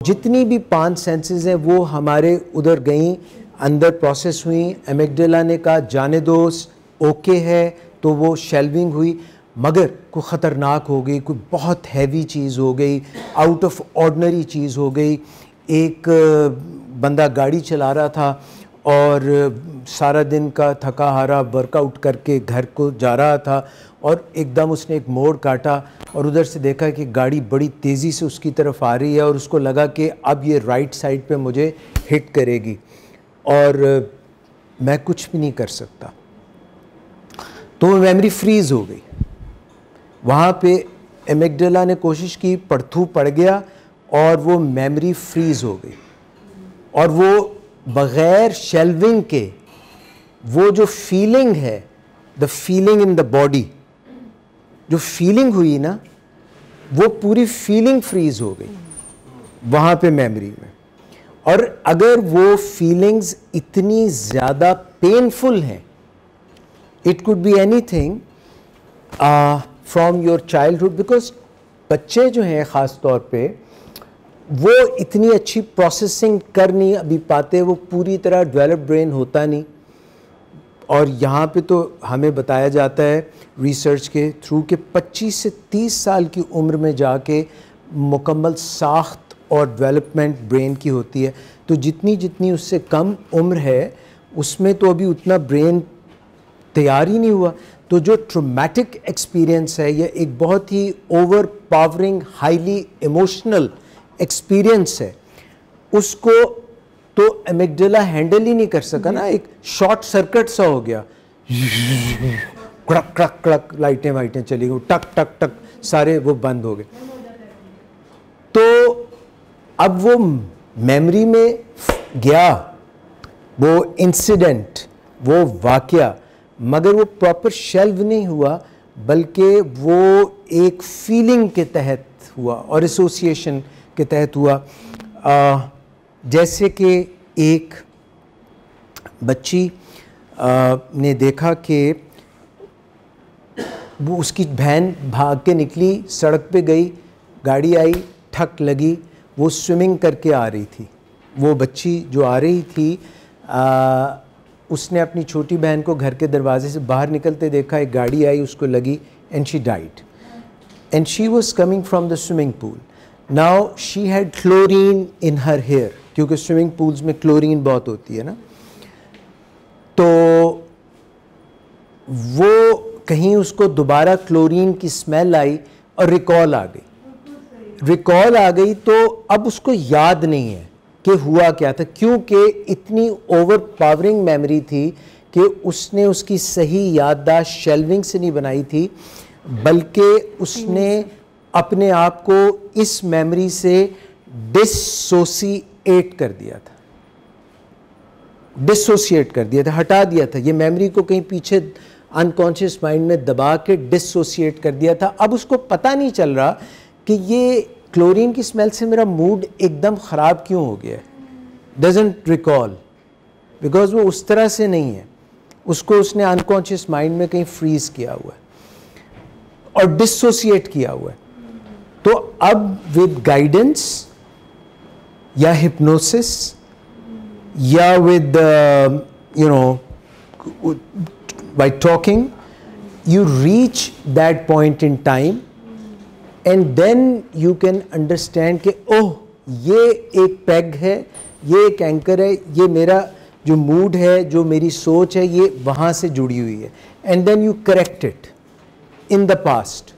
जितनी भी 5 सेंसेस हैं वो हमारे उधर गई, अंदर प्रोसेस हुई। एमिगडाला ने कहा जाने दो, ओके है, तो वो शेल्विंग हुई। मगर कोई ख़तरनाक हो गई, कोई बहुत हैवी चीज़ हो गई, आउट ऑफ ऑर्डिनरी चीज़ हो गई। एक बंदा गाड़ी चला रहा था और सारा दिन का थका हारा वर्कआउट करके घर को जा रहा था और एकदम उसने एक मोड़ काटा और उधर से देखा कि गाड़ी बड़ी तेज़ी से उसकी तरफ आ रही है और उसको लगा कि अब ये राइट साइड पे मुझे हिट करेगी और मैं कुछ भी नहीं कर सकता। तो वो मेमोरी फ्रीज़ हो गई। वहाँ पे एमिगडाला ने कोशिश की, पड़थू पड़ गया और वो मेमोरी फ्रीज़ हो गई। और वो बग़ैर शेल्विंग के वो जो फीलिंग है, the feeling in the body, जो फीलिंग हुई ना, वो पूरी फीलिंग फ्रीज़ हो गई वहाँ पे मेमोरी में। और अगर वो फीलिंग्स इतनी ज़्यादा पेनफुल हैं, it could be anything from your childhood, because बच्चे जो हैं ख़ास तौर पे वो इतनी अच्छी प्रोसेसिंग कर नहीं अभी पाते, वो पूरी तरह डेवलप ब्रेन होता नहीं। और यहाँ पे तो हमें बताया जाता है रिसर्च के थ्रू कि 25 से 30 साल की उम्र में जाके मुकम्मल साख्त और डेवलपमेंट ब्रेन की होती है। तो जितनी जितनी उससे कम उम्र है उसमें तो अभी उतना ब्रेन तैयार ही नहीं हुआ। तो जो ट्रॉमेटिक एक्सपीरियंस है, यह एक बहुत ही overpowering, highly emotional experience है, उसको तो एमिगडाला हैंडल ही नहीं कर सका ना। एक शॉर्ट सर्किट सा हो गया, कड़क कड़क कड़क लाइटें वाइटें चली गई, टक टक टक सारे वो बंद हो गए। तो अब वो मेमोरी में गया वो इंसिडेंट, वो वाकया, मगर वो प्रॉपर शेल्व नहीं हुआ, बल्कि वो एक फीलिंग के तहत हुआ और एसोसिएशन के तहत हुआ। जैसे कि एक बच्ची ने देखा कि वो उसकी बहन भाग के निकली, सड़क पे गई, गाड़ी आई, ठक लगी, वो स्विमिंग करके आ रही थी। वो बच्ची जो आ रही थी उसने अपनी छोटी बहन को घर के दरवाजे से बाहर निकलते देखा, एक गाड़ी आई, उसको लगी and she died and she was coming from the swimming pool. Now she had chlorine in her hair, क्योंकि स्विमिंग पूल्स में क्लोरीन बहुत होती है ना। तो वो कहीं उसको दोबारा क्लोरीन की स्मेल आई और रिकॉल आ गई। रिकॉल आ गई तो अब उसको याद नहीं है कि हुआ क्या था, क्योंकि इतनी ओवर पावरिंग मेमोरी थी कि उसने उसकी सही याददाश्त शेल्विंग से नहीं बनाई थी, बल्कि उसने अपने आप को इस मेमोरी से डिसोसिएट कर दिया था, डिसोसिएट कर दिया था, हटा दिया था। ये मेमोरी को कहीं पीछे अनकॉन्शियस माइंड में दबा के डिसोसिएट कर दिया था। अब उसको पता नहीं चल रहा कि ये क्लोरीन की स्मेल से मेरा मूड एकदम ख़राब क्यों हो गया है। डजंट रिकॉल, बिकॉज वो उस तरह से नहीं है, उसको उसने अनकॉन्शियस माइंड में कहीं फ्रीज किया हुआ है और डिसोसिएट किया हुआ है। तो अब विद गाइडेंस या हिप्नोसिस या with by talking, you reach that point in time and then you can understand कि ओह ये एक पेग है, ये एक एंकर है, ये मेरा जो मूड है, जो मेरी सोच है, ये वहाँ से जुड़ी हुई है। and then you correct it in the past।